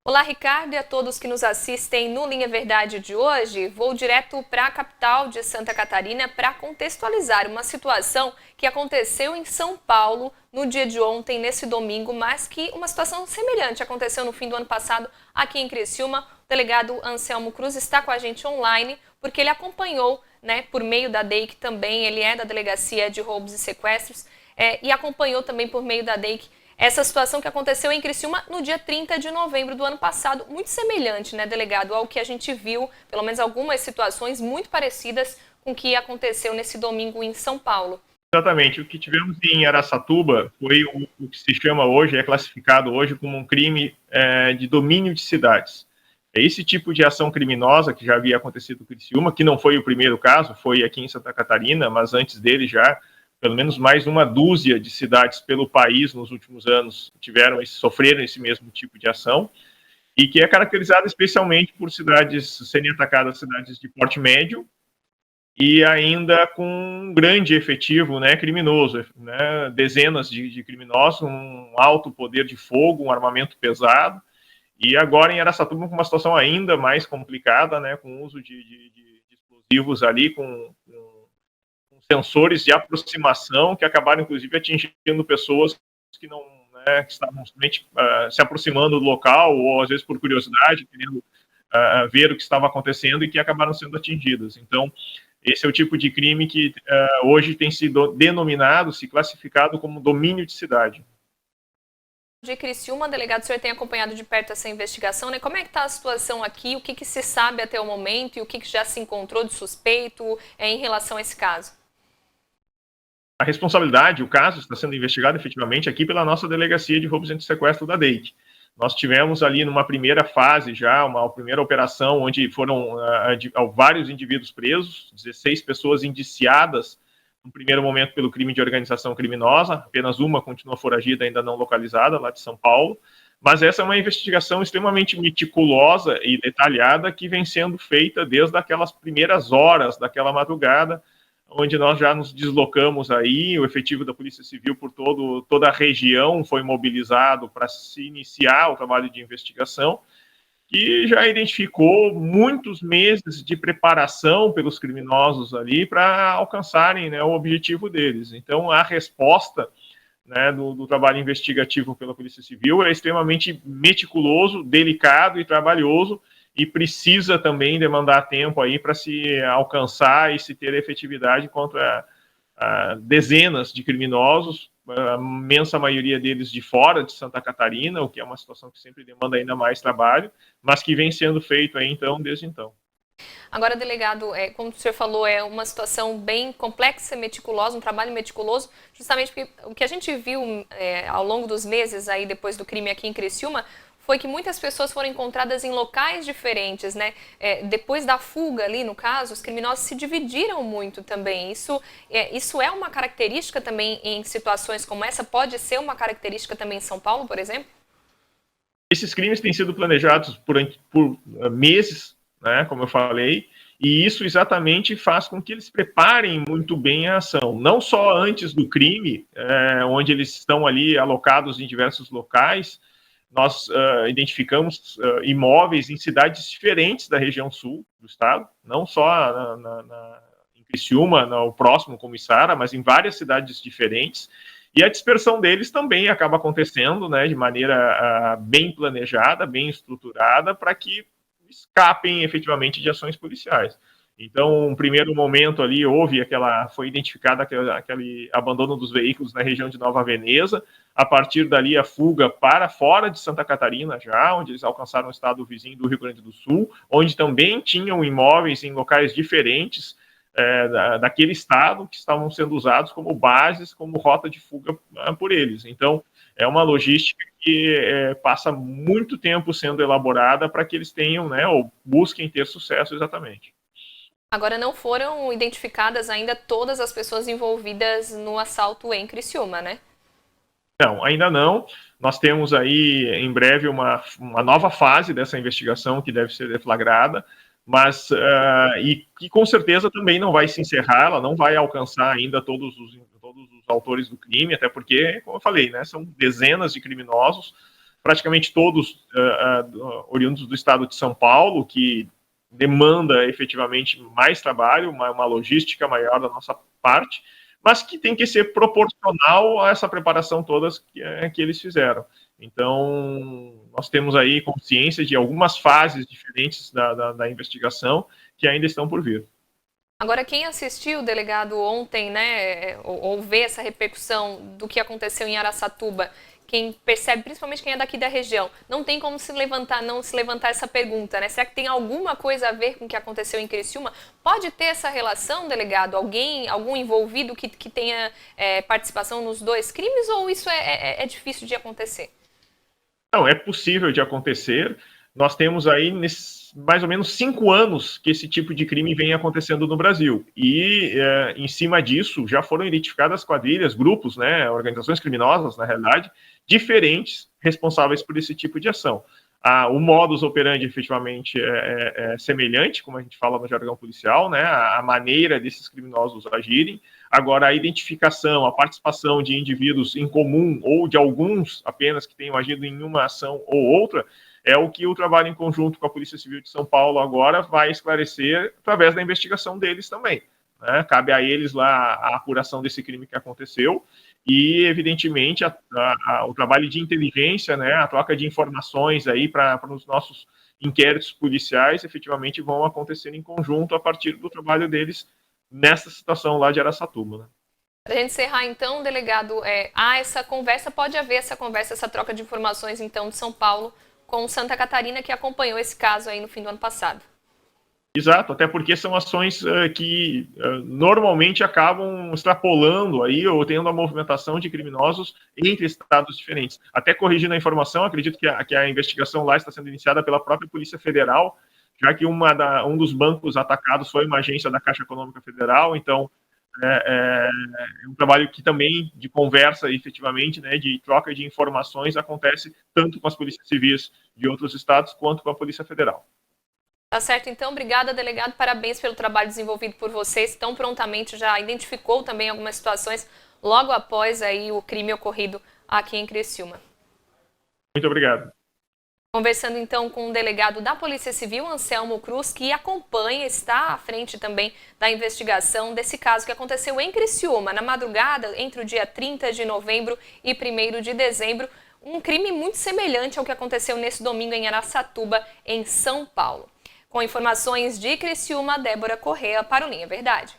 Olá, Ricardo, e a todos que nos assistem no Linha Verdade de hoje. Vou direto para a capital de Santa Catarina para contextualizar uma situação que aconteceu em São Paulo no dia de ontem, nesse domingo, mas que uma situação semelhante aconteceu no fim do ano passado aqui em Criciúma. O delegado Anselmo Cruz está com a gente online porque ele acompanhou, por meio da DEIC também, ele é da Delegacia de Roubos e Sequestros, e acompanhou também por meio da DEIC essa situação que aconteceu em Criciúma no dia 30 de novembro do ano passado, muito semelhante, delegado, ao que a gente viu, pelo menos algumas situações muito parecidas com o que aconteceu nesse domingo em São Paulo. Exatamente. O que tivemos em Araçatuba foi o que se chama hoje, é classificado hoje como um crime de domínio de cidades. É esse tipo de ação criminosa que já havia acontecido em Criciúma, que não foi o primeiro caso, foi aqui em Santa Catarina, mas antes dele já pelo menos mais uma dúzia de cidades pelo país nos últimos anos sofreram esse mesmo tipo de ação, e que é caracterizada especialmente por cidades serem atacadas, cidades de porte médio, e ainda com um grande efetivo criminoso, dezenas de criminosos, um alto poder de fogo, um armamento pesado, e agora em Araçatuba com uma situação ainda mais complicada, com o uso de explosivos ali, com sensores de aproximação que acabaram, inclusive, atingindo pessoas que não que estavam simplesmente se aproximando do local, ou às vezes por curiosidade, querendo ver o que estava acontecendo, e que acabaram sendo atingidas. Então, esse é o tipo de crime que hoje tem sido denominado, se classificado como domínio de cidade. De Criciúma, delegado, o senhor tem acompanhado de perto essa investigação, Como é que está a situação aqui? O que se sabe até o momento e o que já se encontrou de suspeito em relação a esse caso? A responsabilidade, o caso está sendo investigado efetivamente aqui pela nossa Delegacia de Roubos e Sequestro da DEIC. Nós tivemos ali numa primeira fase já, uma primeira operação, onde foram vários indivíduos presos, 16 pessoas indiciadas no primeiro momento pelo crime de organização criminosa, apenas uma continua foragida, ainda não localizada, lá de São Paulo. Mas essa é uma investigação extremamente meticulosa e detalhada que vem sendo feita desde aquelas primeiras horas daquela madrugada, onde nós já nos deslocamos aí, o efetivo da Polícia Civil por toda a região foi mobilizado para se iniciar o trabalho de investigação, que já identificou muitos meses de preparação pelos criminosos ali para alcançarem o objetivo deles. Então, a resposta do trabalho investigativo pela Polícia Civil é extremamente meticuloso, delicado e trabalhoso, e precisa também demandar tempo aí para se alcançar e se ter efetividade contra dezenas de criminosos, a imensa maioria deles de fora de Santa Catarina, o que é uma situação que sempre demanda ainda mais trabalho, mas que vem sendo feito aí desde então. Agora, delegado, como o senhor falou, é uma situação bem complexa, meticulosa, um trabalho meticuloso, justamente porque o que a gente viu ao longo dos meses aí depois do crime aqui em Criciúma foi que muitas pessoas foram encontradas em locais diferentes, depois da fuga ali, no caso, os criminosos se dividiram muito também. Isso é uma característica também em situações como essa? Pode ser uma característica também em São Paulo, por exemplo? Esses crimes têm sido planejados por meses, como eu falei, e isso exatamente faz com que eles preparem muito bem a ação, não só antes do crime, onde eles estão ali alocados em diversos locais. Nós identificamos imóveis em cidades diferentes da região sul do estado, não só em Criciúma, no próximo Comiçara, mas em várias cidades diferentes. E a dispersão deles também acaba acontecendo de maneira bem planejada, bem estruturada, para que escapem efetivamente de ações policiais. Então, um primeiro momento ali, foi identificado aquele abandono dos veículos na região de Nova Veneza. A partir dali, a fuga para fora de Santa Catarina já, onde eles alcançaram o estado vizinho do Rio Grande do Sul, onde também tinham imóveis em locais diferentes daquele estado, que estavam sendo usados como bases, como rota de fuga por eles. Então, é uma logística que passa muito tempo sendo elaborada para que eles tenham, ou busquem ter sucesso exatamente. Agora, não foram identificadas ainda todas as pessoas envolvidas no assalto em Criciúma, Não, ainda não. Nós temos aí, em breve, uma nova fase dessa investigação que deve ser deflagrada, mas e que com certeza também não vai se encerrar, ela não vai alcançar ainda todos os autores do crime, até porque, como eu falei, são dezenas de criminosos, praticamente todos oriundos do estado de São Paulo, que demanda efetivamente mais trabalho, uma logística maior da nossa parte, mas que tem que ser proporcional a essa preparação toda que eles fizeram. Então, nós temos aí consciência de algumas fases diferentes da investigação que ainda estão por vir. Agora, quem assistiu o delegado ontem, né, ou vê essa repercussão do que aconteceu em Araçatuba, quem percebe, principalmente quem é daqui da região, não tem como não se levantar essa pergunta, né? Será que tem alguma coisa a ver com o que aconteceu em Criciúma? Pode ter essa relação, delegado? Algum envolvido que tenha participação nos dois crimes, ou isso é difícil de acontecer? Não, é possível de acontecer. Nós temos aí mais ou menos 5 anos que esse tipo de crime vem acontecendo no Brasil. E, em cima disso, já foram identificadas quadrilhas, grupos, né, organizações criminosas, na realidade, diferentes, responsáveis por esse tipo de ação. O modus operandi, efetivamente, é semelhante, como a gente fala no jargão policial, né, a maneira desses criminosos agirem. Agora, a identificação, a participação de indivíduos em comum, ou de alguns apenas que tenham agido em uma ação ou outra, é o que o trabalho em conjunto com a Polícia Civil de São Paulo agora vai esclarecer através da investigação deles também, né? Cabe a eles lá a apuração desse crime que aconteceu e, evidentemente, o trabalho de inteligência, né, a troca de informações aí para os nossos inquéritos policiais, efetivamente vão acontecer em conjunto a partir do trabalho deles nessa situação lá de Araçatuba, né? Para a gente encerrar, então, delegado, essa conversa, pode haver essa conversa, essa troca de informações, então, de São Paulo com Santa Catarina, que acompanhou esse caso aí no fim do ano passado. Exato, até porque são ações que normalmente acabam extrapolando aí ou tendo a movimentação de criminosos entre estados diferentes. Até corrigindo a informação, acredito que a investigação lá está sendo iniciada pela própria Polícia Federal, já que um dos bancos atacados foi uma agência da Caixa Econômica Federal, então é um trabalho que também de conversa, efetivamente, né, de troca de informações acontece tanto com as polícias civis de outros estados quanto com a Polícia Federal. Tá certo, então. Obrigada, delegado. Parabéns pelo trabalho desenvolvido por vocês. Tão prontamente já identificou também algumas situações logo após aí o crime ocorrido aqui em Criciúma. Muito obrigado. Conversando então com o delegado da Polícia Civil, Anselmo Cruz, que acompanha, está à frente também da investigação desse caso que aconteceu em Criciúma, na madrugada entre o dia 30 de novembro e 1º de dezembro, um crime muito semelhante ao que aconteceu nesse domingo em Araçatuba, em São Paulo. Com informações de Criciúma, Débora Correa para o Linha Verdade.